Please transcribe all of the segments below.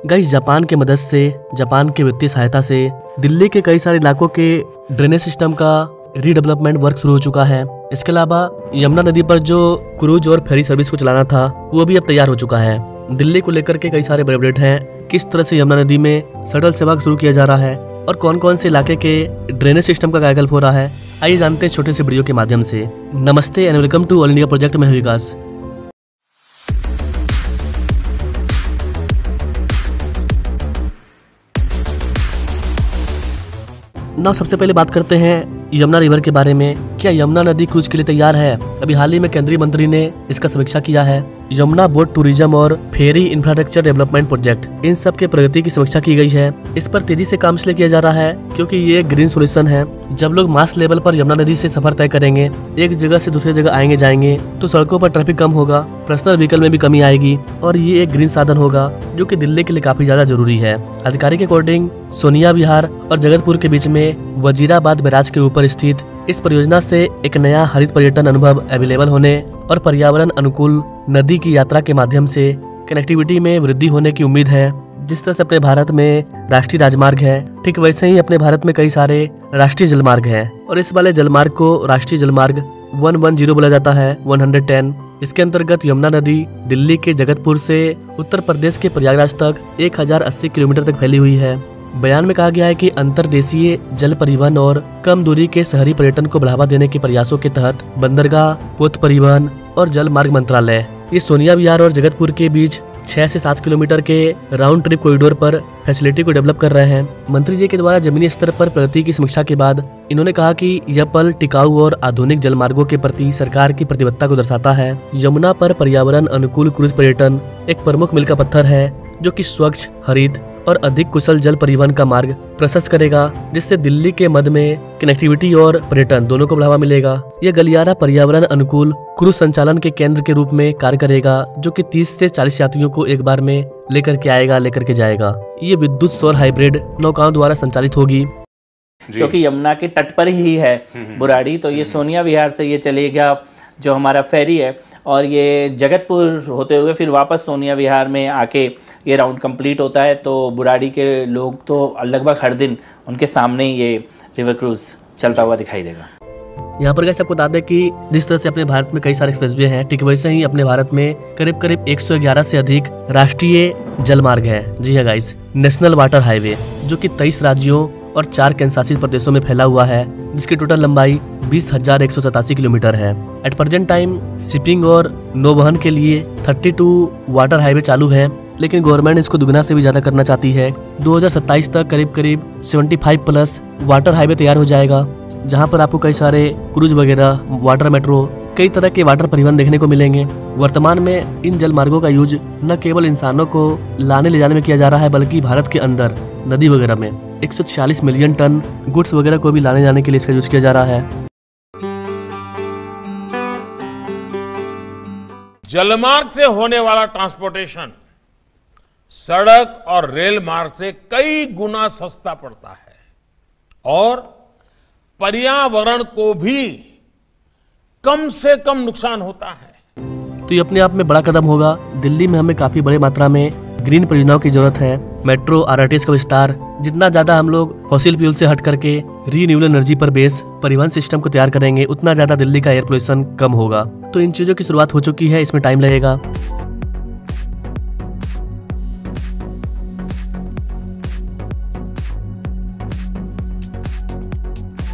Guys, Japan के मदद से, जापान के वित्तीय सहायता से दिल्ली के कई सारे इलाकों के ड्रेनेज सिस्टम का रीडेवलपमेंट वर्क शुरू हो चुका है। इसके अलावा यमुना नदी पर जो क्रूज और फेरी सर्विस को चलाना था वो भी अब तैयार हो चुका है। दिल्ली को लेकर के कई सारे बड़े अपडेट हैं, किस तरह से यमुना नदी में शटल सेवा शुरू किया जा रहा है और कौन कौन से इलाके के ड्रेनेज सिस्टम का कायाकल्प हो रहा है, आइए जानते हैं छोटे से वीडियो के माध्यम से। नमस्ते and welcome to all India project में विकास। ना सबसे पहले बात करते हैं यमुना रिवर के बारे में। क्या यमुना नदी क्रूज के लिए तैयार है? अभी हाल ही में केंद्रीय मंत्री ने इसका समीक्षा किया है। यमुना बोट टूरिज्म और फेरी इंफ्रास्ट्रक्चर डेवलपमेंट प्रोजेक्ट, इन सब के प्रगति की समीक्षा की गई है। इस पर तेजी से काम इसलिए किया जा रहा है क्योंकि ये एक ग्रीन सोल्यूशन है। जब लोग मास लेवल पर यमुना नदी से सफर तय करेंगे, एक जगह से दूसरी जगह आएंगे जाएंगे, तो सड़कों पर ट्रैफिक कम होगा, पर्सनल व्हीकल में भी कमी आएगी और ये एक ग्रीन साधन होगा जो कि दिल्ली के लिए काफी ज्यादा जरूरी है। अधिकारी के अकॉर्डिंग सोनिया विहार और जगतपुर के बीच में वजीराबाद बैराज के ऊपर स्थित इस परियोजना से एक नया हरित पर्यटन अनुभव अवेलेबल होने और पर्यावरण अनुकूल नदी की यात्रा के माध्यम से कनेक्टिविटी में वृद्धि होने की उम्मीद है। जिस तरह से अपने भारत में राष्ट्रीय राजमार्ग है, ठीक वैसे ही अपने भारत में कई सारे राष्ट्रीय जलमार्ग हैं और इस वाले जलमार्ग को राष्ट्रीय जलमार्ग 110 बोला जाता है, 110। इसके अंतर्गत यमुना नदी दिल्ली के जगतपुर से उत्तर प्रदेश के प्रयागराज तक 1080 किलोमीटर तक फैली हुई है। बयान में कहा गया है कि अंतर्देशीय जल परिवहन और कम दूरी के शहरी पर्यटन को बढ़ावा देने के प्रयासों के तहत बंदरगाह, पोत परिवहन और जल मार्ग मंत्रालय इस सोनिया विहार और जगतपुर के बीच 6 से 7 किलोमीटर के राउंड ट्रिप कॉरिडोर पर फैसिलिटी को डेवलप कर रहे हैं। मंत्री जी के द्वारा जमीनी स्तर पर प्रगति की समीक्षा के बाद इन्होंने कहा कि यह पल टिकाऊ और आधुनिक जल मार्गों के प्रति सरकार की प्रतिबद्धता को दर्शाता है। यमुना पर पर्यावरण अनुकूल क्रूज पर्यटन एक प्रमुख मील का पत्थर है जो कि स्वच्छ, हरित और अधिक कुशल जल परिवहन का मार्ग प्रशस्त करेगा, जिससे दिल्ली के मध्य में कनेक्टिविटी और पर्यटन दोनों को बढ़ावा मिलेगा। यह गलियारा पर्यावरण अनुकूल क्रूज संचालन के केंद्र के रूप में कार्य करेगा जो कि 30 से 40 यात्रियों को एक बार में लेकर के जाएगा। ये विद्युत सौर हाइब्रिड नौकाओं द्वारा संचालित होगी क्योंकि यमुना के तट पर ही है बुराड़ी, तो ये सोनिया विहार से ये चलेगा जो हमारा फेरी है और ये जगतपुर होते हुए फिर वापस सोनिया विहार में आके ये राउंड कंप्लीट होता है। तो बुराड़ी के लोग तो लगभग हर दिन उनके सामने ही ये रिवर क्रूज चलता हुआ दिखाई देगा। यहाँ पर गाइस आपको बता दें कि जिस तरह से अपने भारत में कई सारे एक्सप्रेसवे हैं, ठीक वैसे ही अपने भारत में करीब 111 से अधिक राष्ट्रीय जल मार्ग है। जी हाँ गाइस, नेशनल वाटर हाईवे जो कि 23 राज्यों और 4 केंद्रशासित प्रदेशों में फैला हुआ है, जिसकी टोटल लंबाई 20,187 किलोमीटर है। एट प्रेजेंट टाइम शिपिंग और नौवहन के लिए 32 वाटर हाईवे चालू है, लेकिन गवर्नमेंट इसको दुगना से भी ज्यादा करना चाहती है। 2027 तक करीब 75 प्लस वाटर हाईवे तैयार हो जाएगा, जहां पर आपको कई सारे क्रूज वगैरह, वाटर मेट्रो, कई तरह के वाटर परिवहन देखने को मिलेंगे। वर्तमान में इन जल मार्गों का यूज न केवल इंसानों को लाने ले जाने में किया जा रहा है, बल्कि भारत के अंदर नदी वगैरह में 146 मिलियन टन गुड्स वगैरह को भी लाने जाने के लिए इसका यूज किया जा रहा है। जलमार्ग से होने वाला ट्रांसपोर्टेशन सड़क और रेल मार्ग से कई गुना सस्ता पड़ता है और पर्यावरण को भी कम से कम नुकसान होता है। तो ये अपने आप में बड़ा कदम होगा। दिल्ली में हमें काफी बड़े मात्रा में ग्रीन परियोजनाओं की जरूरत है। मेट्रो, आरटीएस का विस्तार, जितना ज्यादा हम लोग फॉसिल फ्यूल से हट करके रीन्यूएबल एनर्जी पर बेस परिवहन सिस्टम को तैयार करेंगे, उतना ज्यादा दिल्ली का एयर पोल्यूशन कम होगा। तो इन चीजों की शुरुआत हो चुकी है, इसमें टाइम लगेगा।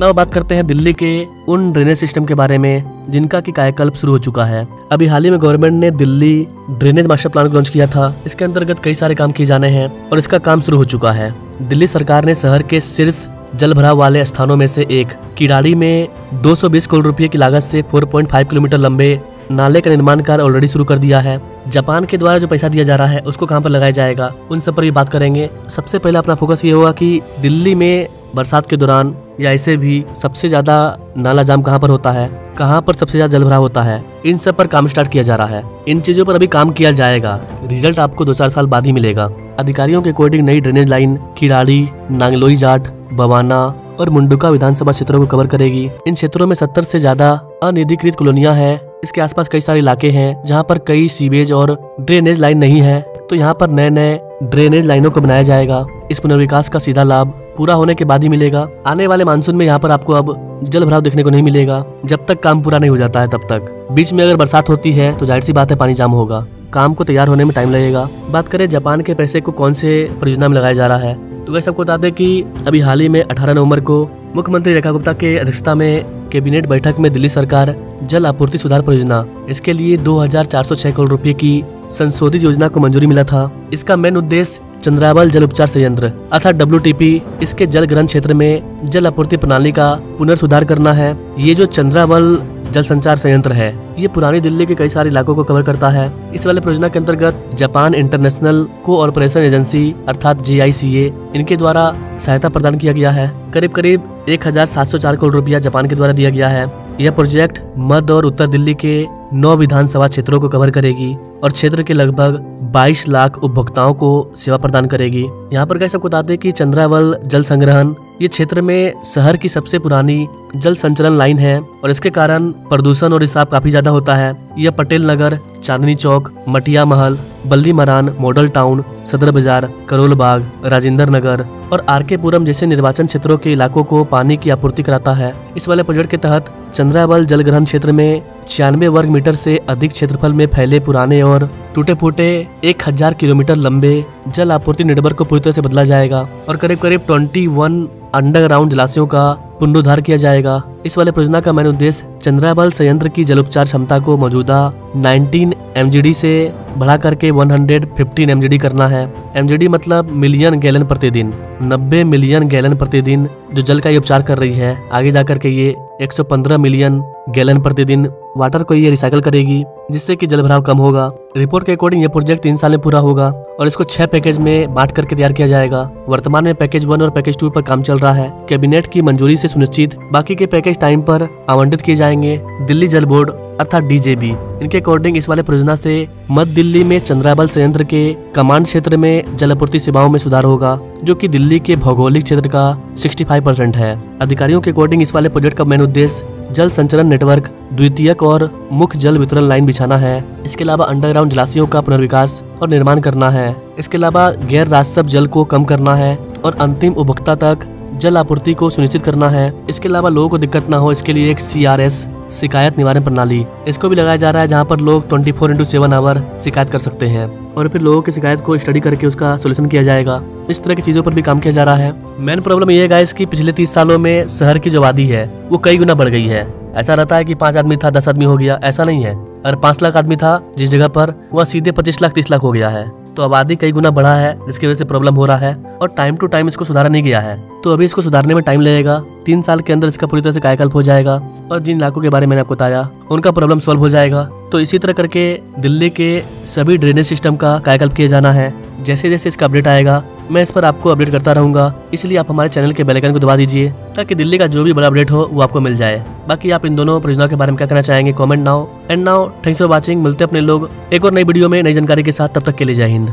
अब बात करते हैं दिल्ली के उन ड्रेनेज सिस्टम के बारे में जिनका की कायाकल्प शुरू हो चुका है। अभी हाल ही में गवर्नमेंट ने Delhi drainage master plan launch किया था। इसके अंतर्गत कई सारे काम किए जाने हैं और इसका काम शुरू हो चुका है। दिल्ली सरकार ने शहर के शीर्ष जल भराव वाले स्थानों में से एक किराड़ी में 220 करोड़ रुपए की लागत से 4.5 किलोमीटर लंबे नाले का निर्माण कार्य ऑलरेडी शुरू कर दिया है। जापान के द्वारा जो पैसा दिया जा रहा है उसको कहां पर लगाया जाएगा, उन सब पर भी बात करेंगे। सबसे पहले अपना फोकस ये होगा कि दिल्ली में बरसात के दौरान या ऐसे भी सबसे ज्यादा नाला जाम कहां पर होता है, कहां पर सबसे ज्यादा जल भराव होता है, इन सब पर काम स्टार्ट किया जा रहा है। इन चीजों पर अभी काम किया जाएगा। रिजल्ट आपको 2-4 साल बाद ही मिलेगा। अधिकारियों के अकॉर्डिंग नई ड्रेनेज लाइन खिराड़ी, नांगलोई जाट, बवाना और मुंडुका विधानसभा क्षेत्रों को कवर करेगी। इन क्षेत्रों में 70 से ज्यादा अनिधिकृत कॉलोनियां हैं। इसके आसपास कई सारे इलाके हैं जहां पर कई सीवेज और ड्रेनेज लाइन नहीं है। तो यहाँ पर नए नए ड्रेनेज लाइनों को बनाया जाएगा। इस पुनर्विकास का सीधा लाभ पूरा होने के बाद ही मिलेगा। आने वाले मानसून में यहाँ पर आपको अब जल भराव देखने को नहीं मिलेगा, जब तक काम पूरा नहीं हो जाता है तब तक। बीच में अगर बरसात होती है तो जाहिर सी बात है पानी जाम होगा, काम को तैयार होने में टाइम लगेगा। बात करें जापान के पैसे को कौन से परियोजना में लगाया जा रहा है, तो वैसे सबको बता दें कि अभी हाल ही में 18 नवंबर को मुख्यमंत्री रेखा गुप्ता के अध्यक्षता में कैबिनेट बैठक में दिल्ली सरकार जल आपूर्ति सुधार परियोजना, इसके लिए 2406 करोड़ रुपए की संशोधित योजना को मंजूरी मिला था। इसका मेन उद्देश्य चंद्रावल जल उपचार संयंत्र अर्थात WTP, इसके जल ग्रहण क्षेत्र में जल आपूर्ति प्रणाली का पुनर्सुधार करना है। ये जो चंद्रावल जल संचार संयंत्र है, ये पुरानी दिल्ली के कई सारे इलाकों को कवर करता है। इस वाले परियोजना के अंतर्गत जापान इंटरनेशनल कोऑपरेशन एजेंसी अर्थात JICA, इनके द्वारा सहायता प्रदान किया गया है। करीब करीब 1704 करोड़ रुपया जापान के द्वारा दिया गया है। यह प्रोजेक्ट मध्य और उत्तर दिल्ली के 9 विधानसभा क्षेत्रों को कवर करेगी और क्षेत्र के लगभग 22 लाख उपभोक्ताओं को सेवा प्रदान करेगी। यहाँ पर कैसे बता दें कि चंद्रावल जल संग्रहण ये क्षेत्र में शहर की सबसे पुरानी जल संचरण लाइन है और इसके कारण प्रदूषण और रिसाव काफी ज्यादा होता है। यह पटेल नगर, चांदनी चौक, मटिया महल, बल्ली मरान, मॉडल टाउन, सदर बाजार, करोल बाग, राजेंद्र नगर और RK पुरम जैसे निर्वाचन क्षेत्रों के इलाकों को पानी की आपूर्ति कराता है। इस वाले प्रोजेक्ट के तहत चंद्रावल जल ग्रहण क्षेत्र में 96 वर्ग मीटर से अधिक क्षेत्रफल में फैले पुराने और टूटे फूटे 1000 किलोमीटर लंबे जल आपूर्ति नेटवर्क को पूरी तरह से बदला जाएगा और करीब करीब 21 अंडरग्राउंड जलाशयों का पुनरुद्धार किया जाएगा। इस वाले परियोजना का मेन उद्देश्य चंद्रावल संयंत्र की जल उपचार क्षमता को मौजूदा 19 MGD से बढ़ा करके 115 MGD करना है। MGD मतलब मिलियन गैलन प्रतिदिन, 90 मिलियन गैलन प्रतिदिन जो जल का ये उपचार कर रही है। आगे जाकर के ये 115 मिलियन गैलन प्रतिदिन वाटर को ये रिसाइकल करेगी, जिससे कि जल भराव कम होगा। रिपोर्ट के अकॉर्डिंग ये प्रोजेक्ट 3 साल में पूरा होगा और इसको 6 पैकेज में बांट करके तैयार किया जाएगा। वर्तमान में पैकेज 1 और पैकेज 2 पर काम चल रहा है। कैबिनेट की मंजूरी से सुनिश्चित बाकी के पैकेज टाइम पर आवंटित किए जाएंगे। दिल्ली जल बोर्ड अर्थात DJB, इनके अकॉर्डिंग इस वाले परियोजना से मध्य दिल्ली में चंद्रावल संयंत्र के कमांड क्षेत्र में जल आपूर्ति सेवाओं में सुधार होगा, जो कि दिल्ली के भौगोलिक क्षेत्र का 65% है। अधिकारियों के अकॉर्डिंग इस वाले प्रोजेक्ट का मेन उद्देश्य जल संचरण नेटवर्क, द्वितीयक और मुख्य जल वितरण लाइन बिछाना है। इसके अलावा अंडरग्राउंड जलाशयों का पुनर्विकास और निर्माण करना है। इसके अलावा गैर राजस्व जल को कम करना है और अंतिम उपभोक्ता तक जल आपूर्ति को सुनिश्चित करना है। इसके अलावा लोगों को दिक्कत ना हो, इसके लिए एक CRS शिकायत निवारण प्रणाली इसको भी लगाया जा रहा है, जहां पर लोग 24/7 आवर शिकायत कर सकते हैं और फिर लोगों की शिकायत को स्टडी करके उसका सोल्यूशन किया जाएगा। इस तरह की चीजों पर भी काम किया जा रहा है। मेन प्रॉब्लम ये है गाइस कि पिछले 30 सालों में शहर की जो आबादी है वो कई गुना बढ़ गई है। ऐसा रहता है कि 5 आदमी था 10 आदमी हो गया, ऐसा नहीं है। अगर 5 लाख आदमी था जिस जगह पर, वह सीधे 25 लाख 30 लाख हो गया है। तो आबादी कई गुना बढ़ा है, जिसकी वजह से प्रॉब्लम हो रहा है और टाइम टू टाइम इसको सुधारा नहीं गया है। तो अभी इसको सुधारने में टाइम लगेगा। 3 साल के अंदर इसका पूरी तरह से कायाकल्प हो जाएगा और जिन इलाकों के बारे में मैंने आपको बताया उनका प्रॉब्लम सॉल्व हो जाएगा। तो इसी तरह करके दिल्ली के सभी ड्रेनेज सिस्टम का कायाकल्प किया जाना है। जैसे जैसे इसका अपडेट आएगा मैं इस पर आपको अपडेट करता रहूंगा, इसलिए आप हमारे चैनल के बेल आइकन को दबा दीजिए ताकि दिल्ली का जो भी बड़ा अपडेट हो वो आपको मिल जाए। बाकी आप इन दोनों परियोजनाओं के बारे में क्या कहना चाहेंगे, comment now. And now thanks for watching. मिलते हैं अपने लोग एक और नई वीडियो में नई जानकारी के साथ। तब तक के लिए जय हिंद।